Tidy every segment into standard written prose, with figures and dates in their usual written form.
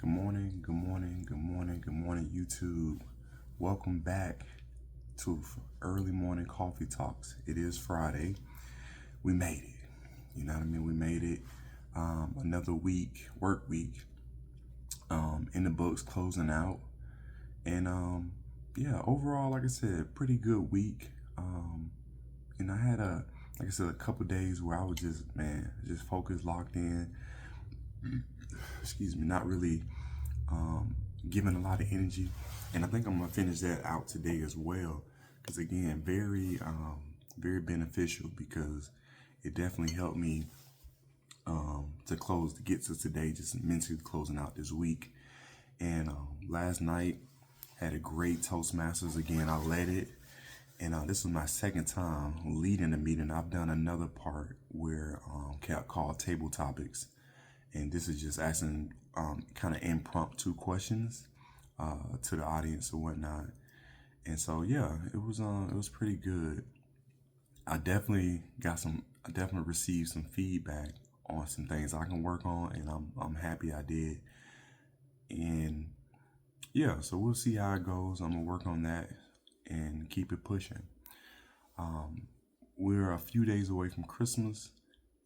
Good morning, good morning, good morning, good morning, YouTube. Welcome back to Early Morning Coffee Talks. It is Friday. We made it. You know what I mean? We made it. Another week, work week, in the books, closing out. And yeah, overall, like I said, pretty good week. And I had a couple days where I was just focused, locked in. Excuse me, not really giving a lot of energy, and I think I'm gonna finish that out today as well. Because again, very beneficial because it definitely helped me to get to today, just mentally closing out this week. And last night had a great Toastmasters again. I led it, and this was my second time leading the meeting. I've done another part where called Table Topics, and this is just asking kind of impromptu questions to the audience or whatnot. And so yeah, it was pretty good. I definitely received some feedback on some things I can work on, and I'm happy I did. And yeah, so we'll see how it goes. I'm gonna work on that and keep it pushing. We're a few days away from Christmas,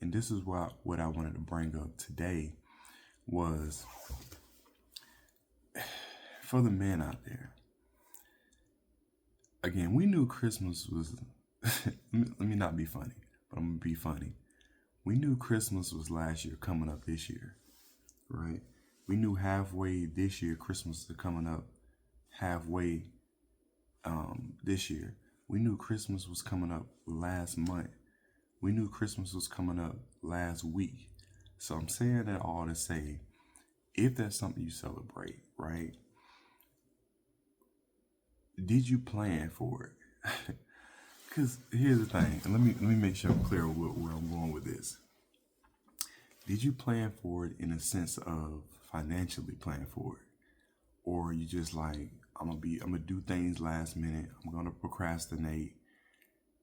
and this is what I wanted to bring up today was for the men out there. Again, we knew Christmas was let me not be funny, but I'm gonna be funny. We knew Christmas was last year coming up this year, right? We knew halfway this year Christmas is coming up halfway this year. We knew Christmas was coming up last month. We knew Christmas was coming up last week. So I'm saying that all to say, if that's something you celebrate, right? Did you plan for it? Because here's the thing, and let me make sure I'm clear where I'm going with this. Did you plan for it in a sense of financially plan for it, or you just like I'm gonna do things last minute. I'm gonna procrastinate,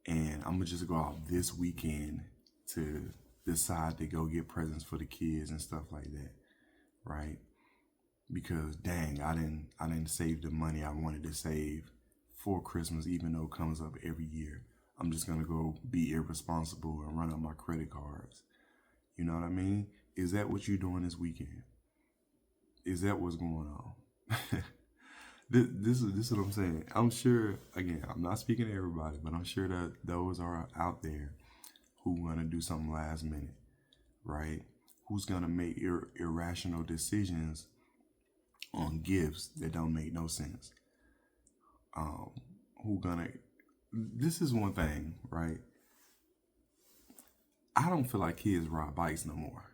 and I'm gonna just go out this weekend to decide to go get presents for the kids and stuff like that, right? Because dang, I didn't save the money I wanted to save for Christmas, even though it comes up every year. I'm just gonna go be irresponsible and run up my credit cards. You know what I mean? Is that what you're doing this weekend? Is that what's going on? This is what I'm saying. I'm sure, again, I'm not speaking to everybody, but I'm sure that those are out there who gonna do something last minute, right? Who's gonna make irrational decisions on gifts that don't make no sense. Who gonna? This is one thing, right? I don't feel like kids ride bikes no more.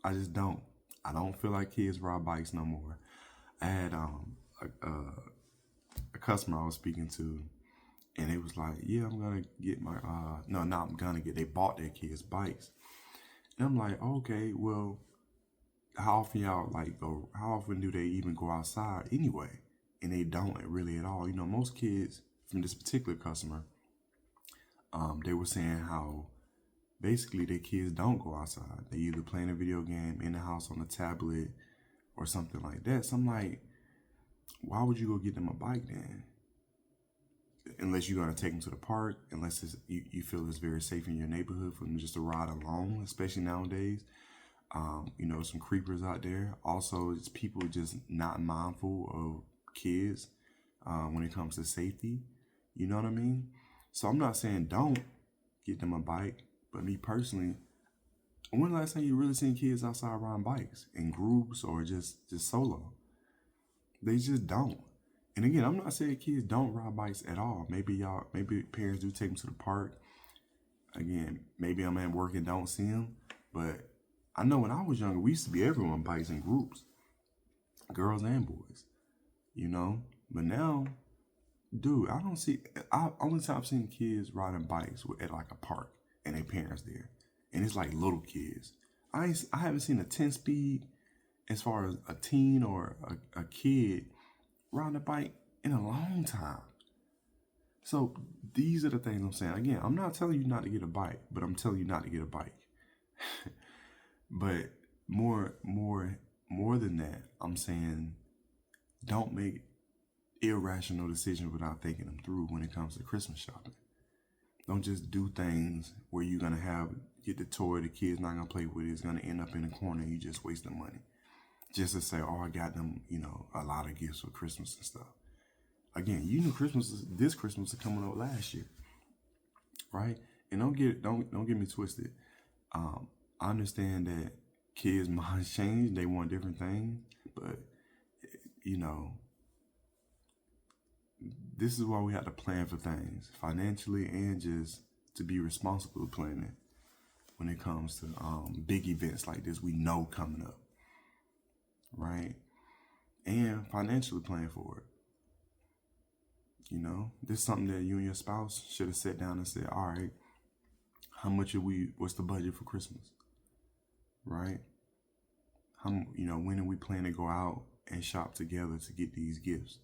I just don't. I don't feel like kids ride bikes no more. I had a customer I was speaking to, and it was like, yeah, I'm gonna get my no, not I'm gonna get. They bought their kids bikes, and I'm like, okay, well, how often y'all like go? How often do they even go outside anyway? And they don't really at all. You know, most kids from this particular customer, they were saying how basically their kids don't go outside. They either playing a video game in the house on a tablet or something like that. So I'm like, why would you go get them a bike then? Unless you're gonna take them to the park, unless you feel it's very safe in your neighborhood for them just to ride alone, especially nowadays. You know, some creepers out there. Also, it's people just not mindful of kids when it comes to safety. You know what I mean? So I'm not saying don't get them a bike, but me personally, when the last time you really seen kids outside riding bikes in groups or just solo? They just don't. And again, I'm not saying kids don't ride bikes at all. Maybe parents do take them to the park. Again, maybe I'm at work and don't see them, but I know when I was younger, we used to be everyone on bikes in groups, girls and boys, you know? But now, dude, only time I've seen kids riding bikes at like a park and their parents there. And it's like little kids. I haven't seen a 10 speed as far as a teen or a kid riding a bike in a long time. So these are the things I'm saying. Again, I'm not telling you not to get a bike, but I'm telling you not to get a bike. But more more than that, I'm saying don't make irrational decisions without thinking them through when it comes to Christmas shopping. Don't just do things where you're going to get the toy the kid's not going to play with. It's going to end up in the corner and you just wasting money. Just to say, oh, I got them, a lot of gifts for Christmas and stuff. Again, this Christmas is coming up last year, right? And don't get me twisted. I understand that kids' minds change; they want different things, but this is why we have to plan for things financially and just to be responsible planning when it comes to big events like this we know coming up, right? And financially plan for it. This is something that you and your spouse should have sat down and said, all right, what's the budget for Christmas? Right? When do we plan to go out and shop together to get these gifts?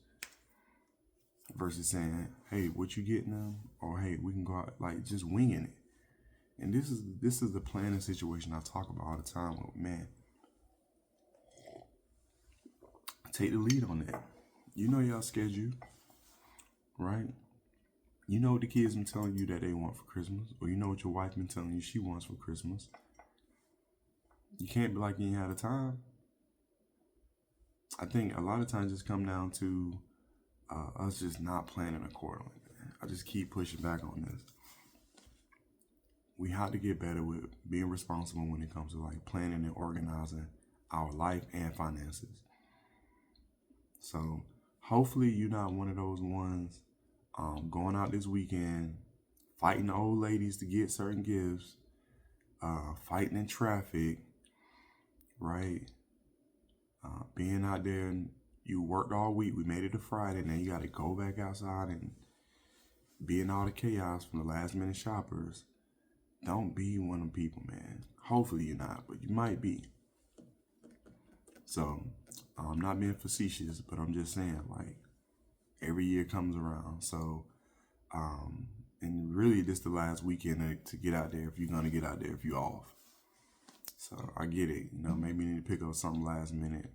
Versus saying, hey, what you getting them? Or hey, we can go out, like just winging it. And this is the planning situation I talk about all the time. Man, take the lead on that. You know y'all schedule, right? You know what the kids been telling you that they want for Christmas, or you know what your wife been telling you she wants for Christmas. You can't be like you ain't had a time. I think a lot of times it's come down to us just not planning accordingly. I just keep pushing back on this. We have to get better with being responsible when it comes to like planning and organizing our life and finances. So hopefully you're not one of those ones going out this weekend, fighting the old ladies to get certain gifts, fighting in traffic, right? Being out there and you worked all week. We made it to Friday, and then you got to go back outside and be in all the chaos from the last minute shoppers. Don't be one of them people, man. Hopefully you're not, but you might be. So I'm not being facetious, but I'm just saying, like, every year comes around. So, and really this the last weekend to get out there if you're going to get out there if you're off. So I get it. Maybe you need to pick up something last minute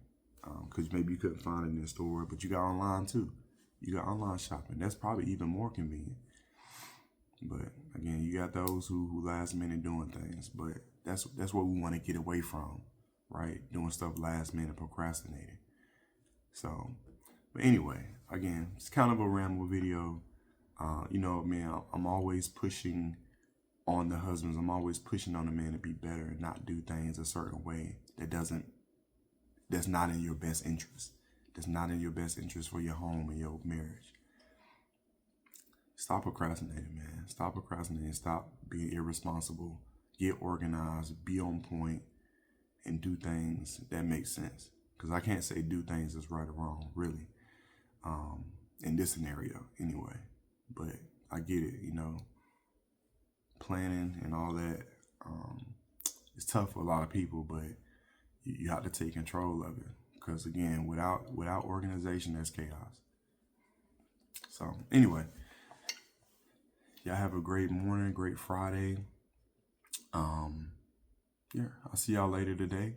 because maybe you couldn't find it in the store, but you got online too. You got online shopping. That's probably even more convenient. But again, you got those who last minute doing things, but that's what we want to get away from, right? Doing stuff last minute, procrastinating. So, but anyway, again, it's kind of a ramble video. Man, I'm always pushing on the husbands. I'm always pushing on the man to be better and not do things a certain way that's not in your best interest. That's not in your best interest for your home and your marriage. Stop procrastinating, man. Stop procrastinating. Stop being irresponsible. Get organized. Be on point. And do things that make sense. Because I can't say do things that's right or wrong, really. In this scenario, anyway. But I get it, Planning and all that. It's tough for a lot of people, but you have to take control of it. Because again, without organization, there's chaos. So anyway, y'all have a great morning, great Friday. I'll see y'all later today.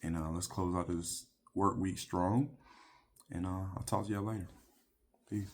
And let's close out this work week strong. And I'll talk to y'all later. Peace.